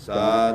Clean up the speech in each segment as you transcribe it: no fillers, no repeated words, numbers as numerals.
7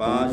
5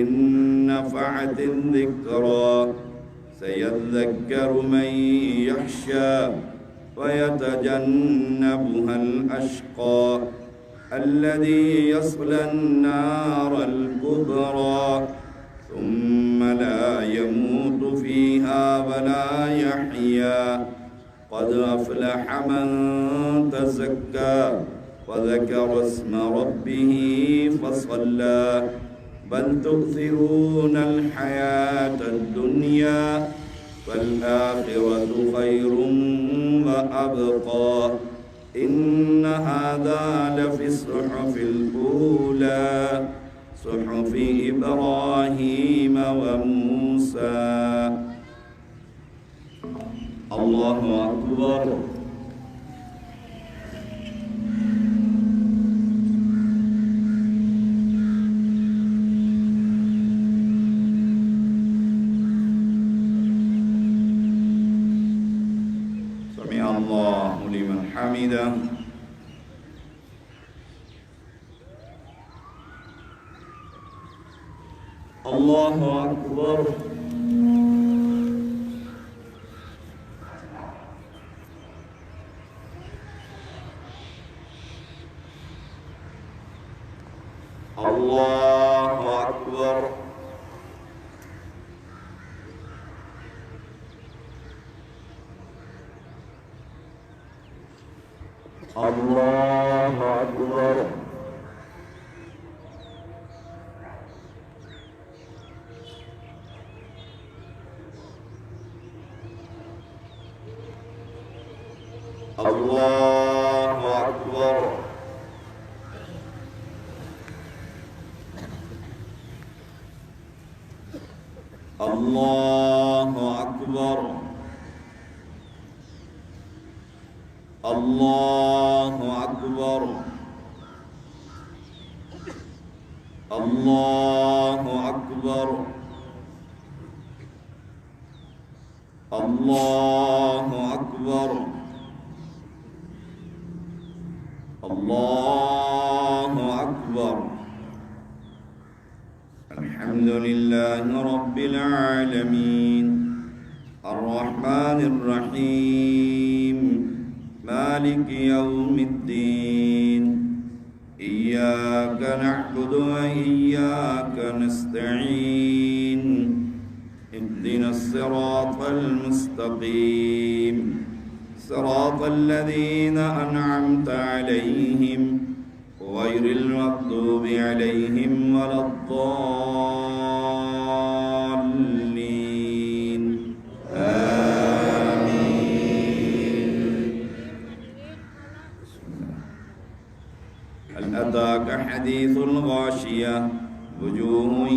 إن نفعت الذكرى سيذكر من يخشى ويتجنبها الأشقى الذي يصلى النار الكبرى ثم لا يموت فيها ولا يحيا قد أفلح من تزكى وذكر اسم ربه فصلى بل تؤثرون الحياة الدنيا والآخرة خير وأبقى إن هذا لفي الصحف الأولى صحف إبراهيم وموسى الله أكبر الله لمن حمده الله أكبر الله أكبر الله أكبر الله أكبر الله أكبر الله أكبر الله أكبر الله أكبر الله أكبر الحمد لله رب العالمين الرحمن الرحيم مالك يوم الدين إياك نعبد وإياك نستعين اهدنا الصراط المستقيم صراط الذين أنعمت عليهم غير المغضوب عليهم ولا الضالين آمين. هل أتاك حديث الغاشية وجوه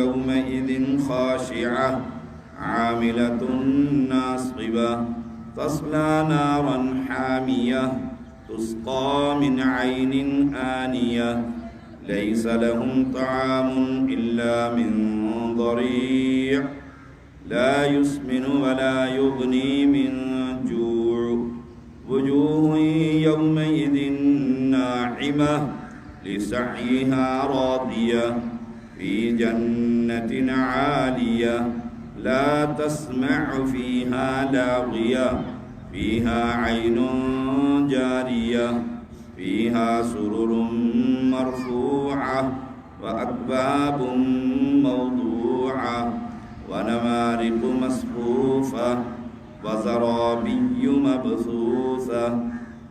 يومئذ خاشعة عاملة ناصبة تصلى نارا حامية تسقى من عين آنية ليس لهم طعام إلا من ضريع لا يسمن ولا يغني من جوع وجوه يومئذ ناعمة لسعيها راضية في جنة عالية لا تسمع فيها لاغية فيها عين جارية فيها سرر مرفوعة وأكواب موضوعة ونمارق مصفوفة وزرابي مبثوثة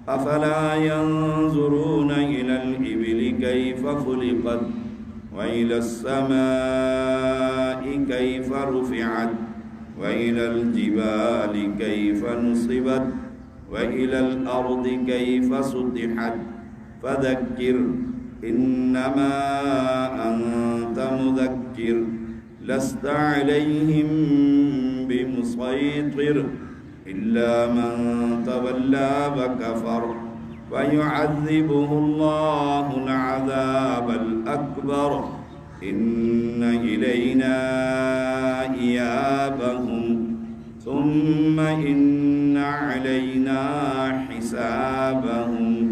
أفلا ينظرون إلى الإبل كيف خلقت وإلى السماء كيف رفعت وإلى الجبال كيف نصبت وإلى الأرض كيف سطحت فذكر إنما أنت مذكر لست عليهم بمسيطر إلا من تولى وكفر ويعذبه الله العذاب الأكبر إن إلينا إيابهم ثم إن علينا حسابهم.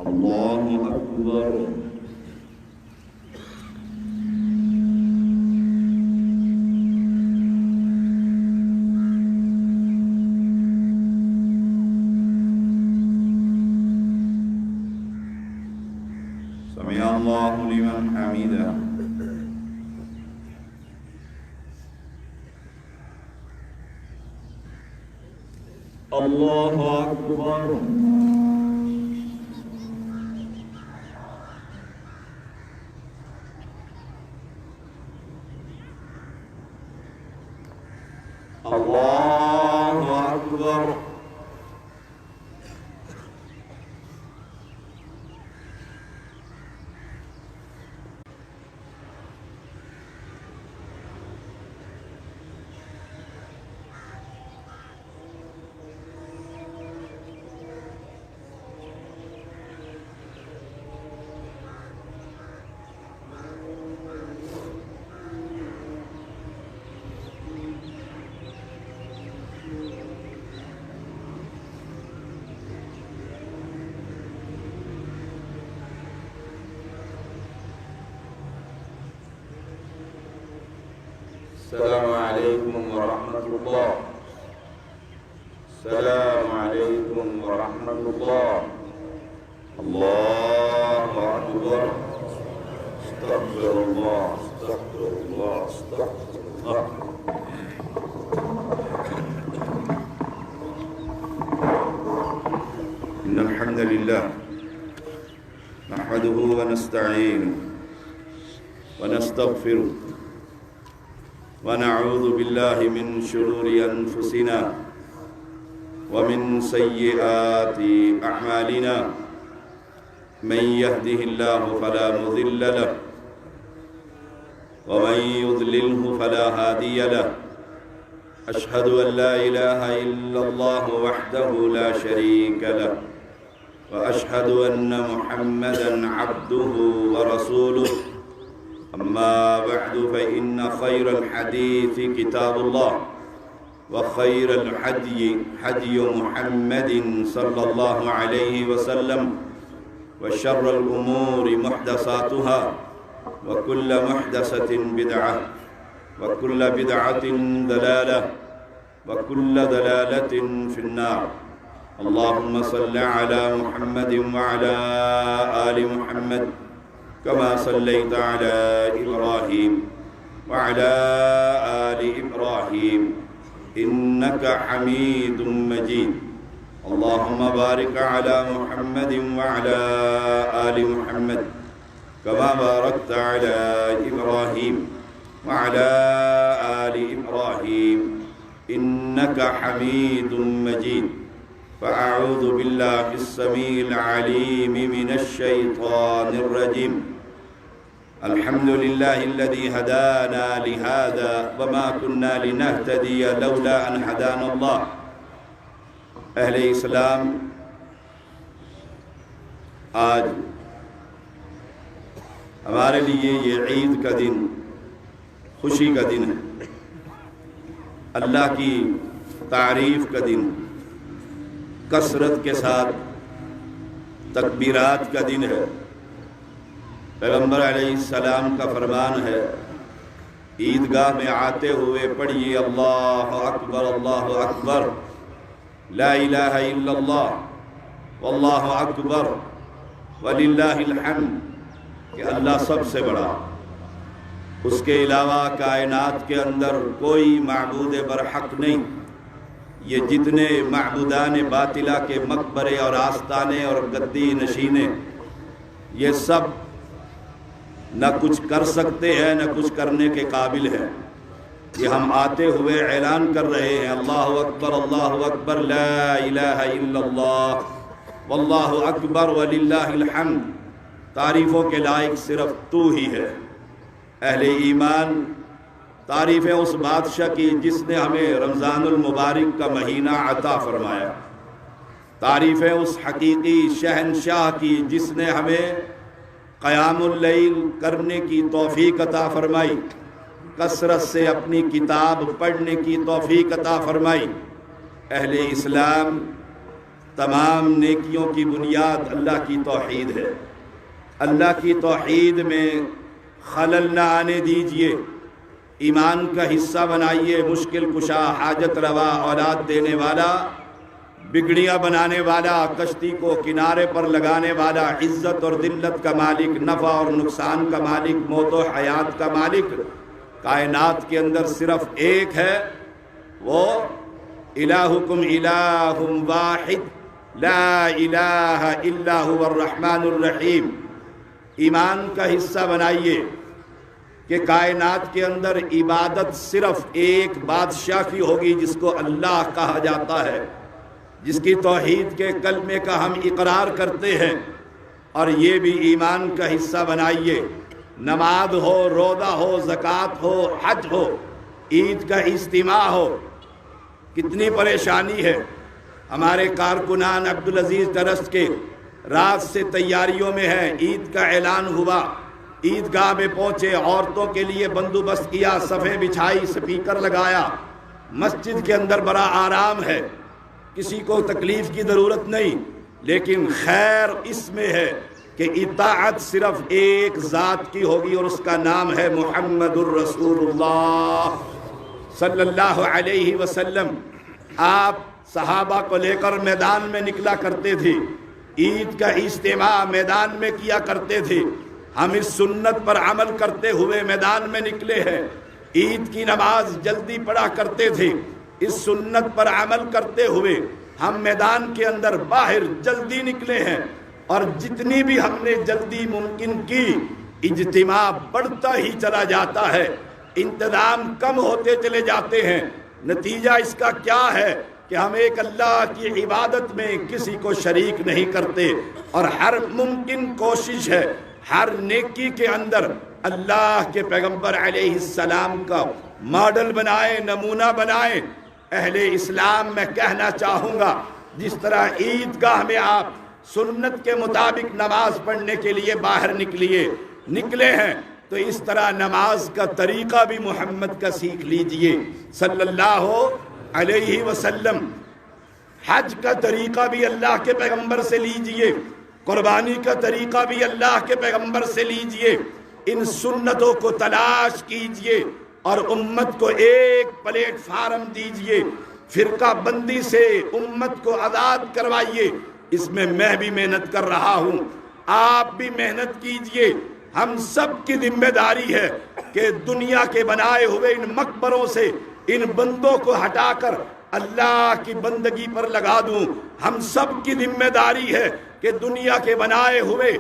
الله أكبر. سمع الله لمن حمده. الله أكبر. الله أكبر. السلام عليكم ورحمة الله. السلام عليكم ورحمة الله. الله أكبر. استغفر الله استغفر الله استغفر الله. إن الحمد لله نحمده ونستعينه ونستغفره ونعوذ بالله من شرور أنفسنا ومن سيئات أعمالنا من يهده الله فلا مضل له ومن يضلله فلا هادي له أشهد أن لا إله إلا الله وحده لا شريك له وأشهد أن محمدًا عبده ورسوله أما بعد فإن خير الحديث كتاب الله وخير الهدي هدي محمد صلى الله عليه وسلم وشر الأمور محدثاتها وكل محدثة بدعة وكل بدعة ضلالة وكل ضلالة في النار. اللهم صل على محمد وعلى آل محمد كما صليت على إبراهيم وعلى آل إبراهيم إنك حميد مجيد. اللهم بارك على محمد وعلى آل محمد كما باركت على إبراهيم وعلى آل إبراهيم إنك حميد مجيد. فأعوذ بالله السميع العليم من الشيطان الرجيم. الحمد لله الذي هدانا لهذا وما كنا لنهتدي لولا أن هدانا الله. اہل اسلام، آج ہمارے لیے یہ عید کا دن خوشی کا دن ہے، اللہ کی تعریف کا دن، کثرت کے ساتھ تکبیرات کا دن ہے۔ پیغمبر علیہ السلام کا فرمان ہے، عیدگاہ میں آتے ہوئے پڑھیے اللہ اکبر لا الہ الا اللہ واللہ اکبر وللہ الحمد، کہ اللہ سب سے بڑا، اس کے علاوہ کائنات کے اندر کوئی معبود برحق نہیں۔ یہ جتنے معبودان باطلہ کے مقبرے اور آستانے اور گدی نشینے، یہ سب نہ کچھ کر سکتے ہیں نہ کچھ کرنے کے قابل ہیں۔ یہ ہم آتے ہوئے اعلان کر رہے ہیں، اللہ اکبر لا الہ الا اللہ واللہ اکبر وللہ الحمد، تعریفوں کے لائق صرف تو ہی ہے۔ اہل ایمان، تعریفیں اس بادشاہ کی جس نے ہمیں رمضان المبارک کا مہینہ عطا فرمایا، تعریفیں اس حقیقی شہنشاہ کی جس نے ہمیں قیام اللیل کرنے کی توفیق عطا فرمائی، کثرت سے اپنی کتاب پڑھنے کی توفیق عطا فرمائی۔ اہل اسلام، تمام نیکیوں کی بنیاد اللہ کی توحید ہے۔ اللہ کی توحید میں خلل نہ آنے دیجئے، ایمان کا حصہ بنائیے۔ مشکل کشا، حاجت روا، اولاد دینے والا، بگڑیاں بنانے والا، کشتی کو کنارے پر لگانے والا، عزت اور ذلت کا مالک، نفع اور نقصان کا مالک، موت و حیات کا مالک کائنات کے اندر صرف ایک ہے، وہ الہکم الہ واحد لا الہ الا هو الرحمن الرحیم۔ ایمان کا حصہ بنائیے کہ کائنات کے اندر عبادت صرف ایک بادشاہ کی ہوگی جس کو اللہ کہا جاتا ہے، جس کی توحید کے کلمے کا ہم اقرار کرتے ہیں، اور یہ بھی ایمان کا حصہ بنائیے۔ نماز ہو، روزہ ہو، زکوٰۃ ہو، حج ہو، عید کا اجتماع ہو، کتنی پریشانی ہے۔ ہمارے کارکنان عبدالعزیز ٹرسٹ کے رات سے تیاریوں میں ہیں، عید کا اعلان ہوا، عیدگاہ میں پہنچے، عورتوں کے لیے بندوبست کیا، صفیں بچھائی، سپیکر لگایا، مسجد کے اندر بڑا آرام ہے، کسی کو تکلیف کی ضرورت نہیں، لیکن خیر اس میں ہے کہ اطاعت صرف ایک ذات کی ہوگی، اور اس کا نام ہے محمد الرسول اللہ صلی اللہ علیہ وسلم۔ آپ صحابہ کو لے کر میدان میں نکلا کرتے تھے، عید کا اجتماع میدان میں کیا کرتے تھے۔ ہم اس سنت پر عمل کرتے ہوئے میدان میں نکلے ہیں، عید کی نماز جلدی پڑھا کرتے تھے، اس سنت پر عمل کرتے ہوئے ہم میدان کے اندر باہر جلدی نکلے ہیں، اور جتنی بھی ہم نے جلدی ممکن کی، اجتماع بڑھتا ہی چلا جاتا ہے، انتظام کم ہوتے چلے جاتے ہیں۔ نتیجہ اس کا کیا ہے کہ ہم ایک اللہ کی عبادت میں کسی کو شریک نہیں کرتے، اور ہر ممکن کوشش ہے ہر نیکی کے اندر اللہ کے پیغمبر علیہ السلام کا ماڈل بنائیں، نمونہ بنائیں۔ اہل اسلام میں کہنا چاہوں گا، جس طرح عیدگاہ میں آپ سنت کے مطابق نماز پڑھنے کے لیے باہر نکلے ہیں، تو اس طرح نماز کا طریقہ بھی محمد کا سیکھ لیجئے صلی اللہ علیہ وسلم۔ حج کا طریقہ بھی اللہ کے پیغمبر سے لیجئے، قربانی کا طریقہ بھی اللہ کے پیغمبر سے لیجئے۔ ان سنتوں کو تلاش کیجئے اور امت کو ایک پلیٹ فارم دیجئے، فرقہ بندی سے امت کو آزاد کروائیے۔ اس میں میں بھی محنت کر رہا ہوں، آپ بھی محنت کیجئے۔ ہم سب کی ذمہ داری ہے کہ دنیا کے بنائے ہوئے ان مقبروں سے ان بندوں کو ہٹا کر اللہ کی بندگی پر لگا دوں۔ ہم سب کی ذمہ داری ہے کہ دنیا کے بنائے ہوئے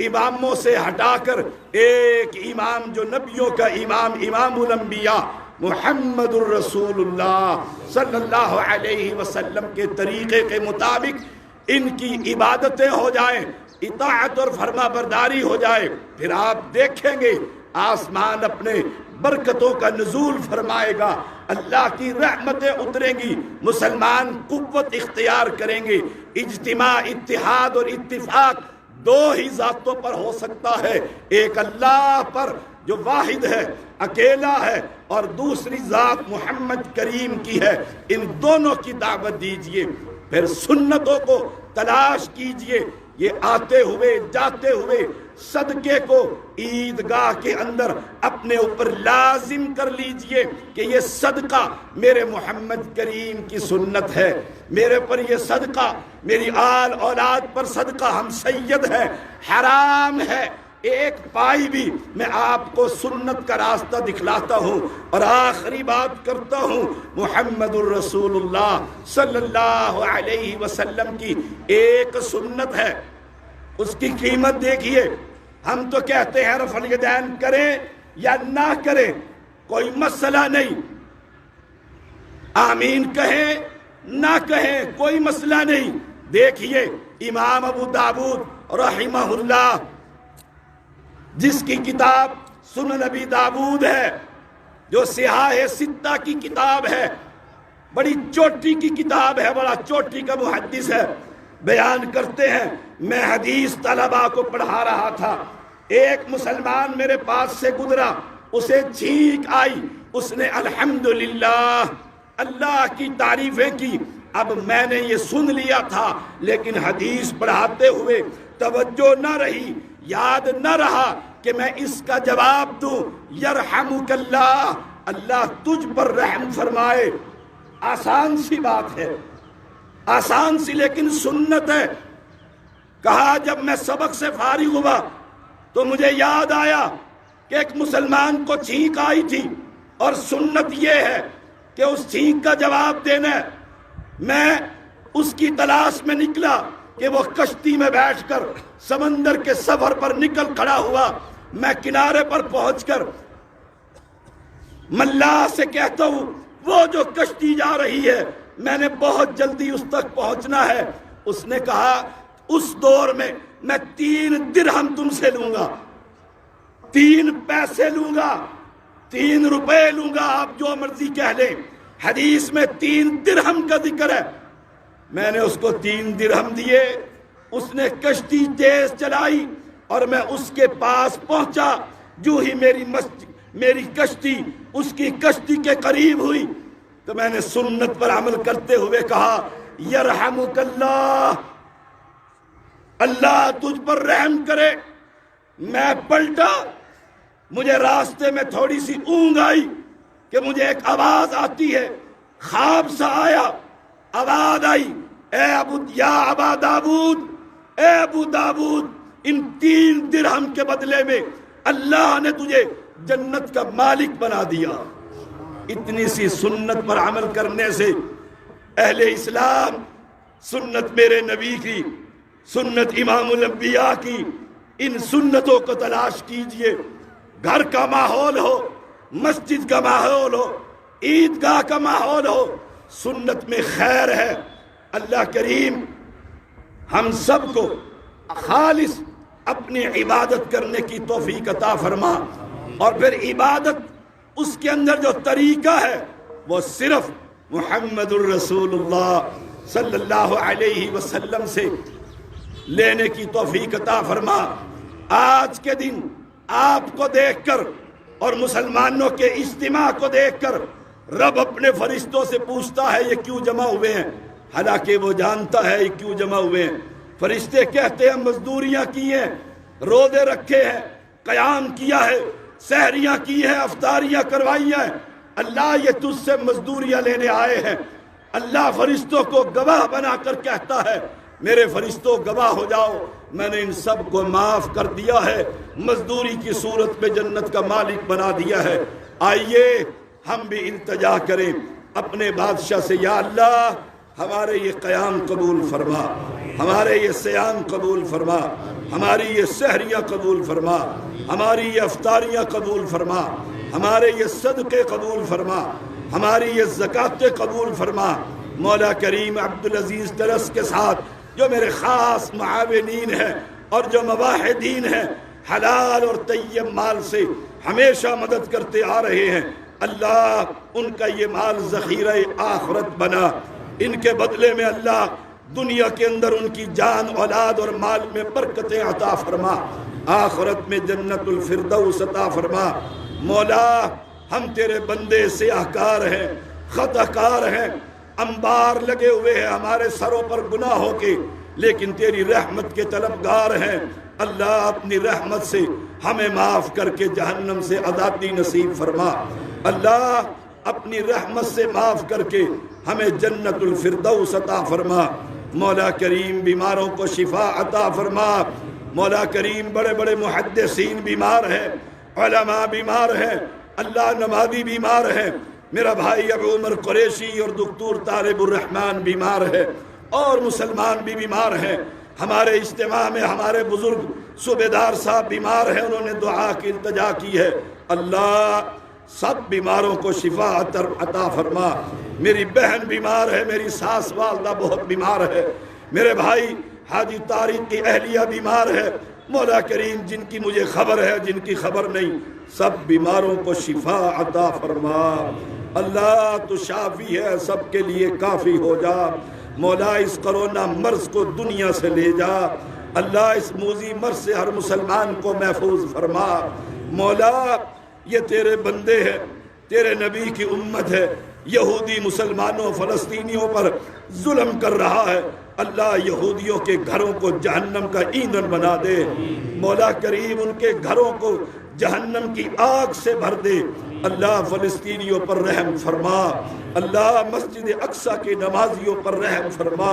اماموں سے ہٹا کر ایک امام جو نبیوں کا امام، امام الانبیاء محمد الرسول اللہ صلی اللہ علیہ وسلم کے طریقے کے مطابق ان کی عبادتیں ہو جائیں، اطاعت اور فرما برداری ہو جائے، پھر آپ دیکھیں گے آسمان اپنے برکتوں کا نزول فرمائے گا، اللہ کی رحمتیں اتریں گی، مسلمان قوت اختیار کریں گے۔ اجتماع، اتحاد اور اتفاق دو ہی ذاتوں پر ہو سکتا ہے، ایک اللہ پر جو واحد ہے، اکیلا ہے، اور دوسری ذات محمد کریم کی ہے۔ ان دونوں کی دعوت دیجئے، پھر سنتوں کو تلاش کیجئے۔ یہ آتے ہوئے جاتے ہوئے صدقے کو عیدگاہ کے اندر اپنے اوپر لازم کر لیجئے کہ یہ صدقہ میرے محمد کریم کی سنت ہے، میرے پر یہ صدقہ، میری آل اولاد پر صدقہ، ہم سید ہیں، حرام ہے ایک پائی بھی۔ میں آپ کو سنت کا راستہ دکھلاتا ہوں، اور آخری بات کرتا ہوں، محمد الرسول اللہ صلی اللہ علیہ وسلم کی ایک سنت ہے، اس کی قیمت دیکھیے۔ ہم تو کہتے ہیں رفع الیدین کریں یا نہ کریں، کوئی مسئلہ نہیں، آمین کہیں نہ کہیں کوئی مسئلہ نہیں۔ دیکھیے امام ابو داود رحمہ اللہ، جس کی کتاب سنن ابی داود ہے، جو سیاہ ستہ کی کتاب ہے، بڑی چوٹی کی کتاب ہے، بڑا چوٹی کا محدث ہے، بیان کرتے ہیں میں حدیث طلباء کو پڑھا رہا تھا، ایک مسلمان میرے پاس سے گزرا، اسے چھینک آئی، اس نے الحمدللہ اللہ کی تعریفیں کی۔ اب میں نے یہ سن لیا تھا، لیکن حدیث پڑھاتے ہوئے توجہ نہ رہی، یاد نہ رہا کہ میں اس کا جواب دوں، یرحمک اللہ، اللہ تجھ پر رحم فرمائے۔ آسان سی بات ہے، آسان سی، لیکن سنت ہے۔ کہا جب میں سبق سے فارغ ہوا تو مجھے یاد آیا کہ ایک مسلمان کو چھینک آئی تھی، اور سنت یہ ہے کہ اس چھینک کا جواب دینا ہے۔ میں اس کی تلاش میں نکلا کہ وہ کشتی میں بیٹھ کر سمندر کے سفر پر نکل کھڑا ہوا۔ میں کنارے پر پہنچ کر ملاح سے کہتا ہوں وہ جو کشتی جا رہی ہے میں نے بہت جلدی اس تک پہنچنا ہے۔ اس نے کہا اس دور میں 3 درہم تم سے لوں گا، 3 پیسے لوں گا، 3 روپے لوں گا، آپ جو مرضی کہہ لیں، حدیث میں 3 درہم کا ذکر ہے۔ میں نے اس کو 3 درہم دیے، اس نے کشتی تیز چلائی اور میں اس کے پاس پہنچا۔ جو ہی میری کشتی اس کی کشتی کے قریب ہوئی تو میں نے سنت پر عمل کرتے ہوئے کہا یرحمک اللہ، اللہ تجھ پر رحم کرے۔ میں پلٹا، مجھے راستے میں تھوڑی سی اونگ آئی کہ مجھے ایک آواز آتی ہے، خواب سا آیا، آواز آئی، اے ابا داود، اے ابو داود، ان 3 درہم کے بدلے میں اللہ نے تجھے جنت کا مالک بنا دیا۔ اتنی سی سنت پر عمل کرنے سے اہل اسلام، سنت میرے نبی کی، سنت امام الانبیاء کی، ان سنتوں کو تلاش کیجئے۔ گھر کا ماحول ہو، مسجد کا ماحول ہو، عیدگاہ کا ماحول ہو، سنت میں خیر ہے۔ اللہ کریم ہم سب کو خالص اپنی عبادت کرنے کی توفیق عطا فرما، اور پھر عبادت اس کے اندر جو طریقہ ہے وہ صرف محمد الرسول اللہ صلی اللہ علیہ وسلم سے لینے کی توفیق عطا فرما۔ آج کے دن آپ کو دیکھ کر اور مسلمانوں کے اجتماع کو دیکھ کر رب اپنے فرشتوں سے پوچھتا ہے یہ کیوں جمع ہوئے ہیں، حالانکہ وہ جانتا ہے یہ کیوں جمع ہوئے ہیں۔ فرشتے کہتے ہیں مزدوریاں کی ہیں، روزے رکھے ہیں، قیام کیا ہے، سحریاں کی ہیں، افطاریاں کروائی ہیں، اللہ یہ تجھ سے مزدوریاں لینے آئے ہیں۔ اللہ فرشتوں کو گواہ بنا کر کہتا ہے میرے فرشتوں گواہ ہو جاؤ، میں نے ان سب کو معاف کر دیا ہے، مزدوری کی صورت میں جنت کا مالک بنا دیا ہے۔ آئیے ہم بھی التجا کریں اپنے بادشاہ سے، یا اللہ ہمارے یہ قیام قبول فرما، ہمارے یہ سیام قبول فرما، ہماری یہ سحریاں قبول فرما، ہماری یہ افطاریاں قبول فرما، ہمارے یہ صدقے قبول فرما، ہماری یہ زکاتیں قبول فرما۔ مولا کریم عبدالعزیز درس کے ساتھ جو میرے خاص معاونین ہیں اور جو مواحدین ہیں، حلال اور طیب مال سے ہمیشہ مدد کرتے آ رہے ہیں، اللہ ان کا یہ مال ذخیرہ آخرت بنا، ان کے بدلے میں اللہ دنیا کے اندر ان کی جان اولاد اور مال میں برکتیں عطا فرما، آخرت میں جنت الفردوس عطا فرما۔ مولا ہم تیرے بندے سیاہکار ہیں، خطا کار ہیں، انبار لگے ہوئے ہیں ہمارے سروں پر گناہوں کے، لیکن تیری رحمت کے طلبگار ہیں۔ اللہ اپنی رحمت سے ہمیں معاف کر کے جہنم سے آزادی نصیب فرما، اللہ اپنی رحمت سے معاف کر کے ہمیں جنت الفردوس عطا فرما۔ مولا کریم بیماروں کو شفا عطا فرما، مولا کریم بڑے بڑے محدثین بیمار ہیں، علماء بیمار ہیں، اللہ نمازی بیمار ہیں، میرا بھائی ابو عمر قریشی اور دکتور طالب الرحمن بیمار ہے، اور مسلمان بھی بیمار ہیں۔ ہمارے اجتماع میں ہمارے بزرگ صوبیدار صاحب بیمار ہیں، انہوں نے دعا کی التجا کی ہے، اللہ سب بیماروں کو شفا عطا فرما۔ میری بہن بیمار ہے، میری ساس والدہ بہت بیمار ہے، میرے بھائی حاجی طارق کی اہلیہ بیمار ہے، مولا کریم جن کی مجھے خبر ہے جن کی خبر نہیں، سب بیماروں کو شفا عطا فرما۔ اللہ تو شافی ہے، سب کے لیے کافی ہو جا۔ مولا اس کرونا مرض کو دنیا سے لے جا، اللہ اس موذی مرض سے ہر مسلمان کو محفوظ فرما۔ مولا یہ تیرے بندے ہیں، تیرے نبی کی امت ہے، یہودی مسلمانوں فلسطینیوں پر ظلم کر رہا ہے، اللہ یہودیوں کے گھروں کو جہنم کا ایندھن بنا دے، مولا کریم ان کے گھروں کو جہنم کی آگ سے بھر دے، اللہ فلسطینیوں پر رحم فرما، اللہ مسجد اقصی کے نمازیوں پر رحم فرما،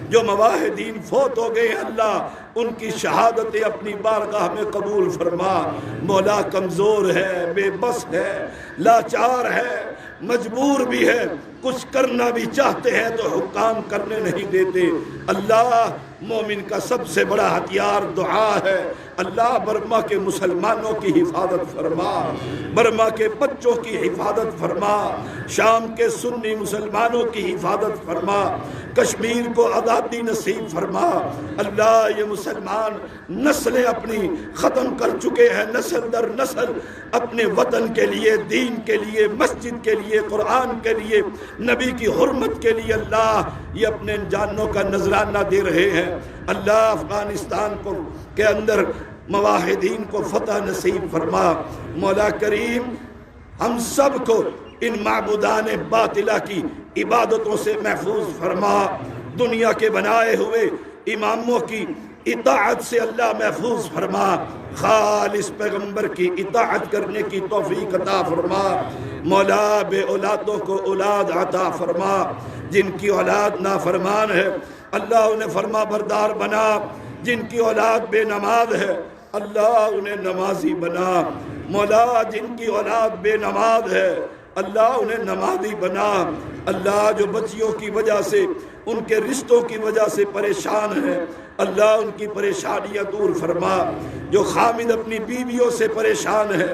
جو مواحدین فوت ہو گئے اللہ ان کی شہادتیں اپنی بارگاہ میں قبول فرما۔ مولا کمزور ہے، بے بس ہے، لاچار ہے، مجبور بھی ہے، کچھ کرنا بھی چاہتے ہیں تو حکام کرنے نہیں دیتے، اللہ مومن کا سب سے بڑا ہتھیار دعا ہے، اللہ برما کے مسلمانوں کی حفاظت فرما، برما کے بچوں کی حفاظت فرما، شام کے سنی مسلمانوں کی حفاظت فرما، کشمیر کو آزادی نصیب فرما۔ اللہ یہ مسلمان نسلیں اپنی ختم کر چکے ہیں، نسل در نسل اپنے وطن کے لیے، دین کے لیے، مسجد کے لیے، قرآن کے لیے، نبی کی حرمت کے لیے اللہ یہ اپنے جانوں کا نذرانہ دے رہے ہیں۔ اللہ افغانستان کو کے اندر مواحدین کو فتح نصیب فرما، مولا کریم ہم سب کو ان معبودان باطلہ کی عبادتوں سے محفوظ فرما، دنیا کے بنائے ہوئے اماموں کی اطاعت سے اللہ محفوظ فرما، خالص پیغمبر کی اطاعت کرنے کی توفیق عطا فرما، مولا بے اولادوں کو اولاد عطا فرما، جن کی اولاد نافرمان ہے اللہ انہیں فرما بردار بنا، جن کی اولاد بے نماز ہے اللہ انہیں نمازی بنا، مولا جن کی اولاد بے نماز ہے اللہ انہیں نمازی بنا، اللہ جو بچیوں کی وجہ سے ان کے رشتوں کی وجہ سے پریشان ہیں اللہ ان کی پریشانیاں دور فرما، جو خامد اپنی بیویوں سے پریشان ہے